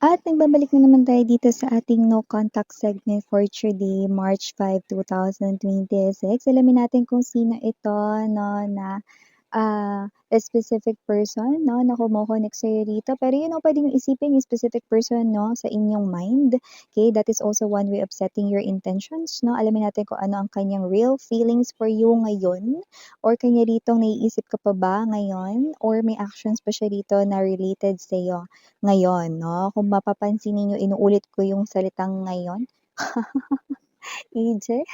At nagbabalik na naman tayo dito sa ating no contact segment for today, March 5, 2026. Alamin natin kung sino ito, no, na a specific person, no, na kumo-connect sa'yo dito. Pero pwede niyong isipin yung specific person, no, sa inyong mind. Okay, that is also one way of setting your intentions, no. Alamin natin kung ano ang kanyang real feelings for you ngayon, or kanya ditong naiisip ka pa ba ngayon, or may actions pa siya dito na related sa'yo ngayon, no. Kung mapapansin ninyo, inuulit ko yung salitang ngayon. EJ,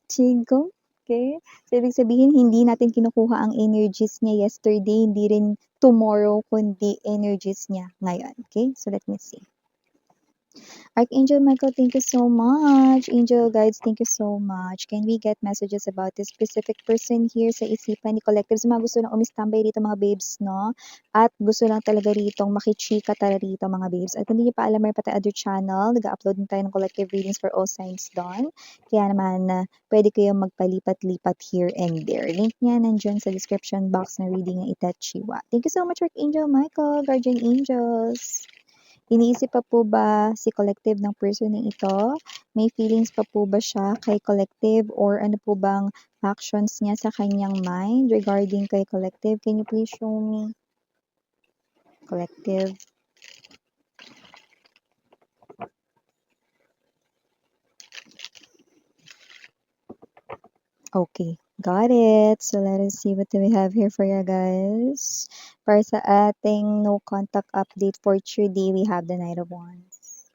Chigo, okay? So, ibig sabihin, hindi natin kinukuha ang energies niya yesterday, hindi rin tomorrow, kundi energies niya ngayon. Okay? So, let me see. Archangel Michael, thank you so much. Angel guides, thank you so much. Can we get messages about this specific person here sa isipan ni Collective? Sa mga gusto lang umistambay rito mga babes, no? At gusto lang talaga rito makichika talaga rito mga babes. At kung hindi niyo pa alam, may pati other channel. Nag-upload din tayo ng collective readings for all signs dawn. Kaya naman, pwede kayong magpalipat-lipat here and there. Link niya nandyan sa description box na reading ng Itachiwa. Thank you so much, Archangel Michael, Guardian Angels. Iniisip pa po ba si Collective ng personing ito? May feelings pa po ba siya kay Collective, or ano po bang actions niya sa kanyang mind regarding kay Collective? Can you please show me? Collective. Okay, got it. So let us see what do we have here for you guys. Para sa ating no contact update for today, we have the Knight of Wands.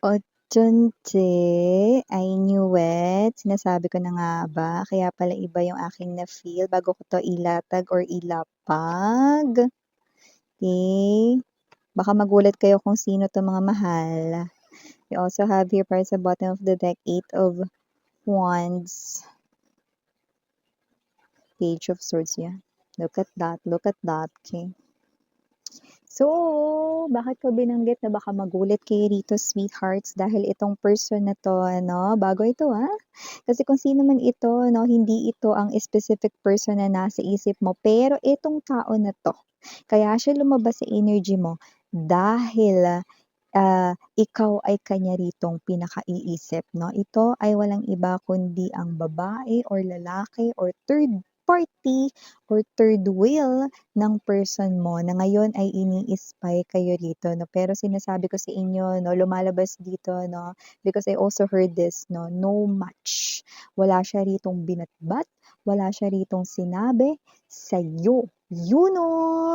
Ochonche, I knew it. Sinasabi ko na nga ba? Kaya pala iba yung aking na-feel bago ko to ilatag or ilapag. Okay? Baka magulat kayo kung sino to mga mahal. We also have here para sa bottom of the deck, 8 of Wands. Page of Swords, yeah. Look at that, okay? So, bakit ko binanggit na baka magulat kayo rito, sweethearts, dahil itong person na to, bago ito, Kasi kung sino man ito, hindi ito ang specific person na nasa isip mo, pero itong tao na to, kaya siya lumabas sa energy mo dahil ikaw ay kanya ritong pinakaiisip, no? Ito ay walang iba kundi ang babae or lalaki or third party or third wheel ng person mo na ngayon ay ini-spy kayo rito, no? Pero sinasabi ko sa inyo, no, lumalabas dito, no, because I also heard this, no match. Wala siya ritong binatbat, wala siya ritong sinabi sa'yo.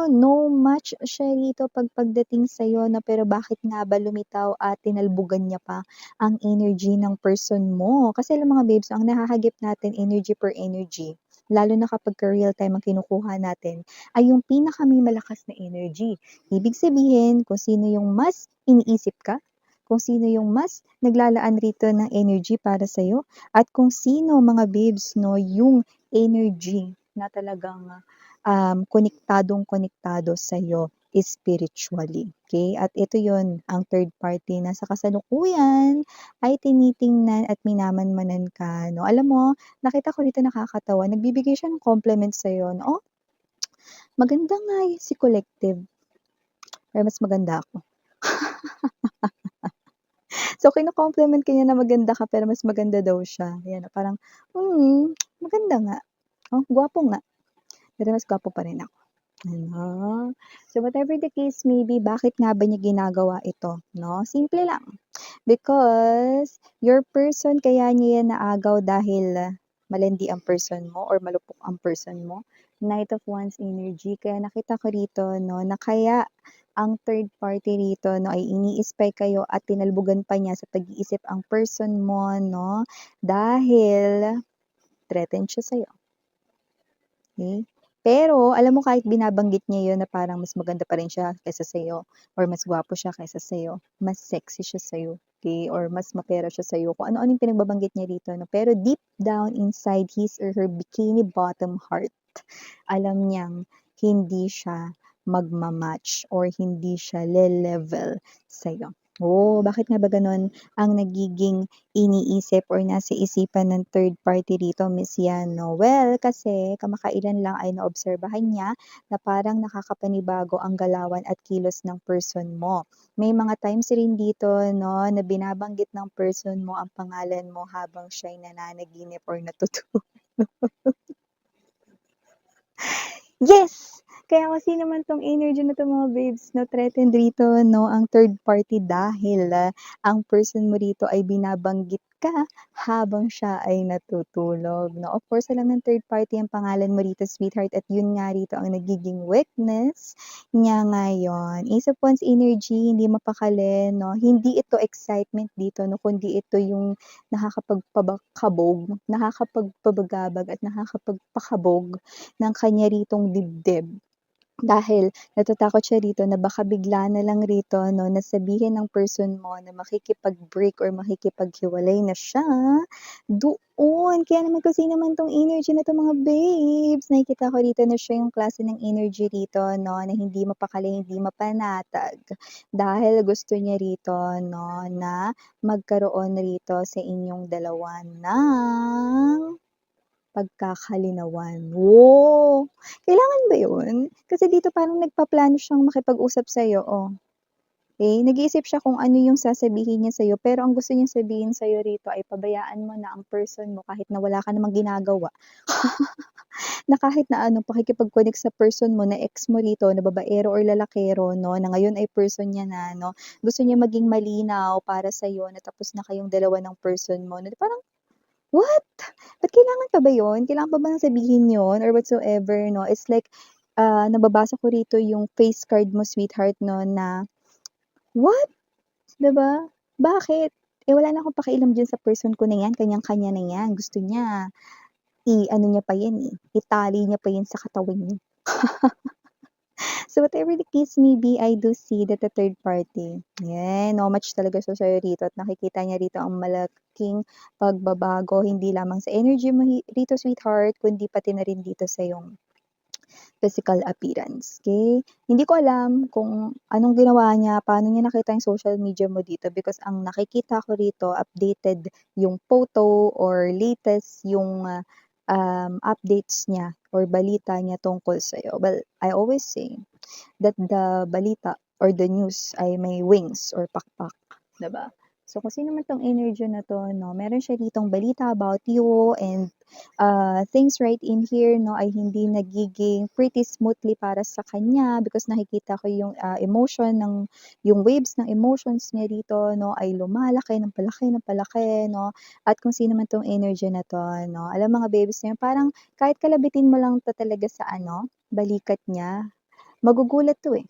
No match siya rito pagdating sa'yo, na pero bakit nga ba lumitaw at tinalbugan niya pa ang energy ng person mo? Kasi alam mga babes, ang nahahagip natin energy per energy, lalo na kapag real time ang kinukuha natin, ay yung pinaka may malakas na energy. Ibig sabihin, kung sino yung mas iniisip ka, kung sino yung mas naglalaan rito ng energy para sa'yo, at kung sino mga babes, no, yung energy na talagang konektadong-konektado sa'yo spiritually. Okay? At ito yon ang third party na sa kasalukuyan ay tinitingnan at minamanmanan ka. No? Alam mo, nakita ko dito nakakatawa, nagbibigay siya ng compliment sa'yo. No? Oh, maganda nga si Collective. Pero mas maganda ako. So, kino-compliment ka niya na maganda ka pero mas maganda daw siya. Yan, parang, maganda nga. Oh, gwapo nga. Pero mas gwapo pa rin ako. Ano? So, whatever the case may be, bakit nga ba niya ginagawa ito, no? Simple lang. Because your person, kaya niya yan naagaw dahil malandi ang person mo or malupok ang person mo. Knight of Wands energy. Kaya nakita ko rito, no, na kaya ang third party rito, no, ay ini-spy kayo at tinalbugan pa niya sa pag-iisip ang person mo, no, dahil threatened siya sa'yo. Okay? Pero alam mo, kahit binabanggit niya 'yun na parang mas maganda pa rin siya kaysa sa'yo, or mas gwapo siya kaysa sa'yo, mas sexy siya sa'yo, okay, or mas mapera siya sa'yo, kung ano-ano yung pinagbabanggit niya dito, 'no. Pero deep down inside his or her bikini bottom heart, alam niyang hindi siya magma-match or hindi siya le-level sa'yo. Oh, bakit nga ba gano'n ang nagiging iniisip or nasa isipan ng third party rito, Miss Yan, 'no? Well, kasi kamakailan lang ay naobserbahan niya na parang nakakapanibago ang galawan at kilos ng person mo. May mga times rin dito 'no, na binabanggit ng person mo ang pangalan mo habang siya'y nananaginip or natutulog. Yes! Kaya kasi naman 'tong energy na 'to mga babes na-threatened rito 'no, ang third party dahil, ang person mo rito ay binabanggit ka habang siya ay natutulog 'no. Of course, alam ng third party ang pangalan mo rito, sweetheart, at yun nga rito ang nagiging weakness niya ngayon. Ace of Wands energy, hindi mapakali 'no, hindi ito excitement dito 'no, kundi ito yung nakakapagpabagabag at nakakapagpakabog ng kanya ritong dibdib. Dahil natatakot siya rito na baka bigla na lang rito 'no, na sabihin ng person mo na makikipag-break or makikipaghiwalay na siya doon. Kaya naman kasi naman 'tong energy na 'to mga babes, nakikita ko rito na siya yung klase ng energy rito 'no, na hindi mapakali, hindi mapanatag. Dahil gusto niya rito 'no, na magkaroon rito sa inyong dalawa ng pagkakalinawan. Oh, kailangan ba yun? Kasi dito parang nagpaplano siyang makipag-usap sa'yo, oh. Eh, nag-iisip siya kung ano yung sasabihin niya sa'yo, pero ang gusto niyang sabihin sa'yo rito ay pabayaan mo na ang person mo kahit na wala ka namang ginagawa. Na kahit na ano, pakikipag-connect sa person mo na ex mo rito na babaero or lalakero 'no, na ngayon ay person niya na 'no. Gusto niya maging malinaw para sa'yo na tapos na kayong dalawa ng person mo na parang, "What? Ba't kailangan pa ba yun? Kailangan pa bang sabihin yun or whatsoever 'no?" It's like, nababasa ko rito yung face card mo, sweetheart 'no, na, "What?" 'Di ba? Bakit? Eh, wala na akong pakialam diyan sa person ko na 'yan, kanyang-kanya na 'yan. Gusto niya i-ano niya pa 'yan, eh, itali niya pa 'yan sa katawan niya. So, whatever the case may be, I do see that the third party, yan, no match talaga siya sa'yo rito at nakikita niya rito ang malaking pagbabago hindi lamang sa energy mo rito, sweetheart, kundi pati na rin dito sa iyong physical appearance, okay? Hindi ko alam kung anong ginawa niya, paano niya nakita yung social media mo dito because ang nakikita ko rito updated yung photo or latest yung, updates niya or balita niya tungkol sa'yo. Well, I always say that the balita or the news ay may wings or pakpak, 'di ba? So, kung sino man 'tong energy na 'to 'no, meron siya ditong balita about you and, things right in here 'no, ay hindi nagiging pretty smoothly para sa kanya because nakikita ko yung, emotion ng yung waves ng emotions niya dito 'no, ay lumalaki ng palaki ng palaki 'no, at kung sino man 'tong energy na 'to 'no, alam mga babies na 'yan, parang kahit kalabitin mo lang 'to talaga sa ano, balikat niya, magugulat 'to, eh.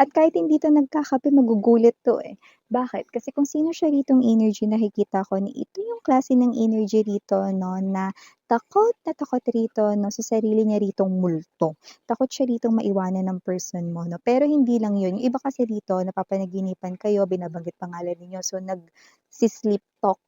At kahit hindi 'to nagkakape magugulat 'to, eh. Bakit? Kasi kung sino siya ritong energy nakikita ko na ito yung klase ng energy rito 'no, na takot rito 'no, sa sarili niya ritong multo. Takot siya ritong maiwanan ng person mo 'no. Pero hindi lang yun, yung iba kasi dito napapanaginipan kayo, binabanggit pangalan ninyo, so nagsi-sleep talk,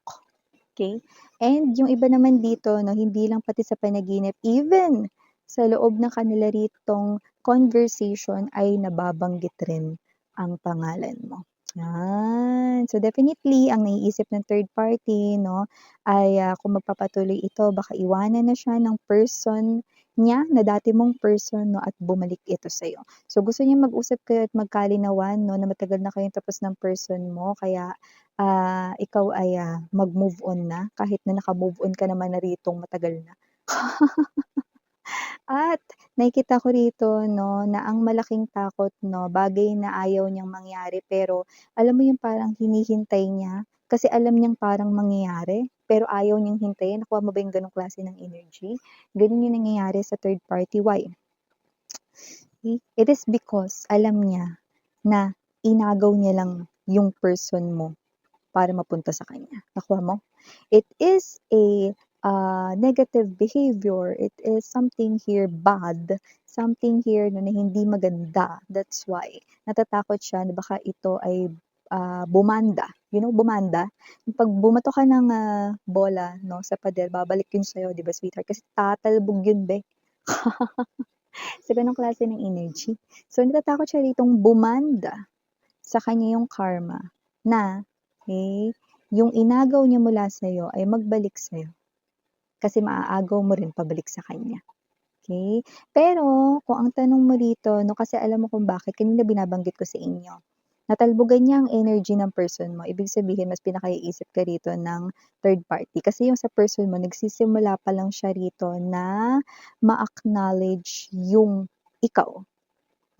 okey? And yung iba naman dito 'no, hindi lang pati sa panaginip, even sa loob ng kanila ritong conversation ay nababanggit rin ang pangalan mo, 'yan. So, definitely ang naiisip ng third party 'no, ay, kung magpapatuloy ito baka iwanan na siya ng person niya na dati mong person 'no, at bumalik ito sa'yo. So, gusto niya mag-usap kayo at magkalinawan 'no, na matagal na kayong tapos ng person mo kaya, ikaw ay, mag-move on na kahit na naka-move on ka naman na ritong matagal na. At nakikita ko rito 'no, na ang malaking takot 'no, bagay na ayaw niyang mangyari pero alam mo yung parang hinihintay niya, kasi alam niyang parang mangyayari, pero ayaw niyang hintayin. Nakuha mo ba yung gano'ng klase ng energy? Gano'n yung nangyayari sa third party, why? It is because alam niya na inagaw niya lang yung person mo para mapunta sa kanya, nakuha mo? It is a, negative behavior, it is something here bad, something here na hindi maganda. That's why natatakot siya na baka ito ay, bumanda, you know bumanda? Yung 'pag bumato ka ng, bola 'no, sa pader babalik yun sa'yo 'di ba, sweetheart, kasi tatalbog yun be. Sa gano'ng klase ng energy. So, natatakot siya ritong bumanda sa kanya yung karma na, okay, yung inagaw niya mula sa'yo ay magbalik sa'yo. Kasi maaagaw mo rin pabalik sa kanya. Okay? Pero kung ang tanong mo dito 'no, kasi alam mo kung bakit, kanina binabanggit ko sa inyo, natalbogan niya ang energy ng person mo, ibig sabihin mas pinakaiisip ka rito ng third party. Kasi yung sa person mo nagsisimula pa lang siya rito na ma-acknowledge yung ikaw,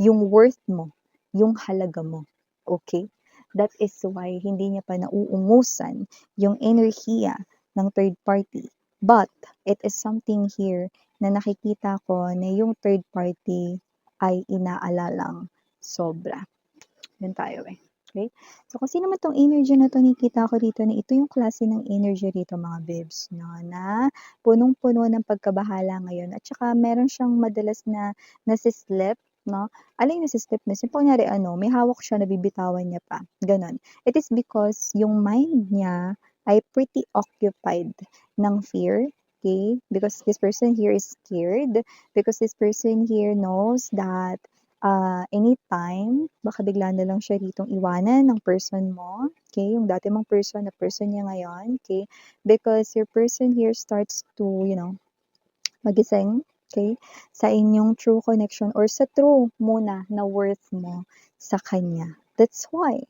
yung worth mo, yung halaga mo, okay? That is why hindi niya pa nauungusan yung enerhiya ng third party. But it is something here na nakikita ko na yung third party ay inaalalang sobra. Yun tayo eh. Okay? So, kung sino man tong energy na to, nakikita ko dito na ito yung klase ng energy rito mga bibs, no? Na punong-puno ng pagkabahala ngayon. At saka meron siyang madalas na nasislip, no? Alin yung nasislip na? Yung kunyari may hawak siya, nabibitawan niya pa. Ganon. It is because yung mind niya ay pretty occupied ng fear. Okay? Because this person here is scared. Because this person here knows that anytime, baka bigla na lang siya ritong iwanan ng person mo, okay? Yung dati mong person na person niya ngayon, okay? Because your person here starts to, magising, okay? Sa inyong true connection or sa true muna na worth mo sa kanya. That's why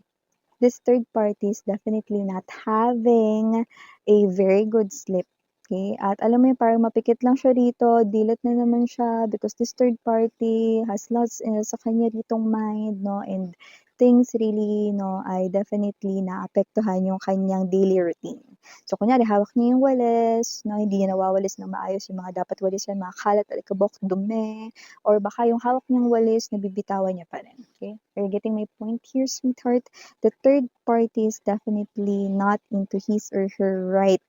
this third party is definitely not having a very good sleep. Okay? At alam mo yung parang mapikit lang siya rito, dilat na naman siya because this third party has lots sa kanya ritong mind, no? And things really, ay definitely naapektuhan yung kanyang daily routine. So, kunyari, hawak niya yung walis, no? Hindi niya nawawalis ng maayos yung mga dapat walisan, mga kalat, alikabok, dumi, or baka yung hawak niyang walis, nabibitawan niya pa rin. Okay? Are you getting my point here, sweetheart? The third party is definitely not into his or her right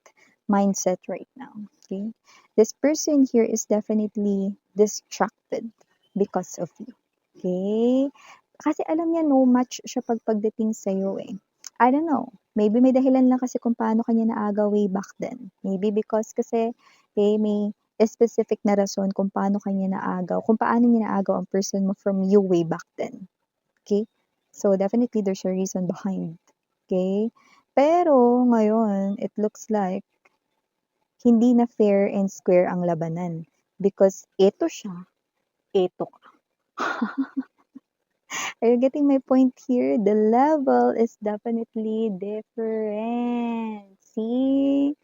mindset right now. Okay? This person here is definitely distracted because of you. Okay? Kasi alam niya no match siya pagdating sa'yo eh. I don't know. Maybe may dahilan lang kasi kung paano kanya naaga way back then. Maybe because kasi may specific na rason kung paano kanya naagaw, kung paano niya naagaw ang person mo from you way back then. Okay? So, definitely there's a reason behind. Okay? Pero, ngayon, it looks like hindi na fair and square ang labanan. Because ito siya, ito ka. Are you getting my point here? The level is definitely different. See?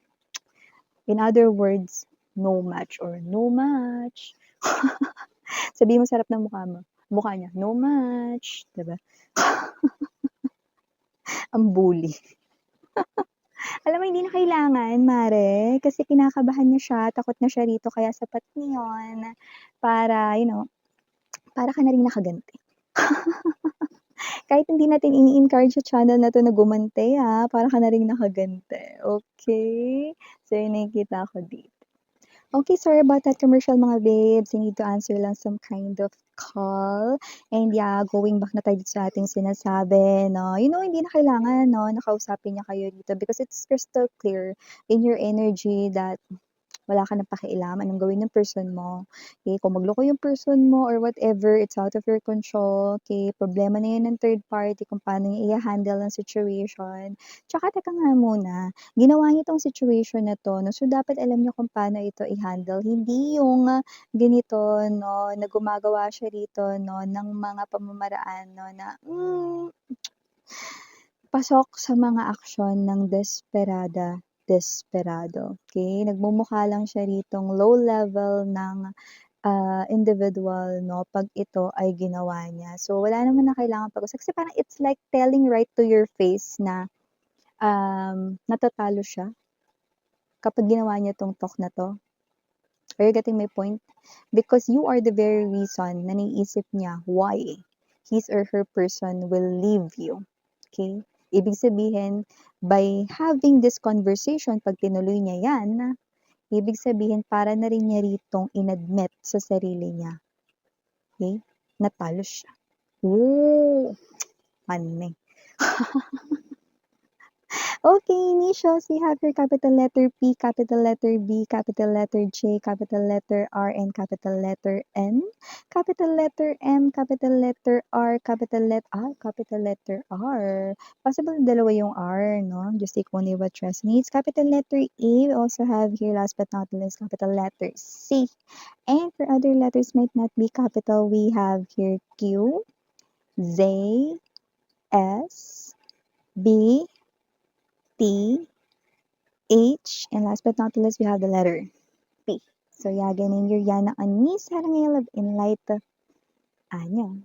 In other words, no match or no match. Sabihin mo sarap ng mukha mo. Mukha niya, no match. Diba? Ang bully. Alam mo, hindi na kailangan, Mare, kasi kinakabahan niya siya, takot na siya rito, kaya sapat niyon para, para ka na rin nakaganti. Kahit hindi natin ini-encourage sa channel na to na gumante, para ka na rin nakaganti. Okay? So, yun nakikita ko dito. Okay, sorry about that commercial mga babes. I need to answer lang some kind of call. And yeah, going back na tayo dito sa ating sinasabi, no? Hindi na kailangan, no, nakausapin niya kayo dito because it's crystal clear in your energy that wala ka ng pakialam anong gawin ng person mo. Okay, kung magloko yung person mo or whatever, it's out of your control. Okay, problema na yan ng third party kung paano niya i-handle ang situation. Tsaka teka nga muna, ginawa niya tong situation na to, no? So dapat alam niya kung paano ito i-handle. Hindi yung ganito, no, na gumagawa siya rito, no, ng mga pamamaraan, no, na pasok sa mga aksyon ng desperado. Okay? Nagmumukha lang siya ritong low level ng individual, no, pag ito ay ginawa niya. So, wala naman na kailangan pag-usap. Kasi parang it's like telling right to your face na natatalo siya kapag ginawa niya tong talk na to. Are you getting my point? Because you are the very reason na naiisip niya why his or her person will leave you. Okay? Ibig sabihin, by having this conversation, pag tinuloy niya yan, ibig sabihin, para na rin niya ritong inadmit sa sarili niya. Okay? Natalo siya. Ooh! Mane. Okay, initials, we have your capital letter P, capital letter B, capital letter J, capital letter R, and capital letter N. Capital letter M, capital letter R, capital letter R. Possible dalawa yung R, no? Just take only what resonates. Capital letter A, we also have here, last but not least, capital letter C. And for other letters might not be capital, we have here Q, Z, S, B, T, H, and last but not least, we have the letter P. So yeah, ganun yung Yana Anis Harangay of Enlight. Anya.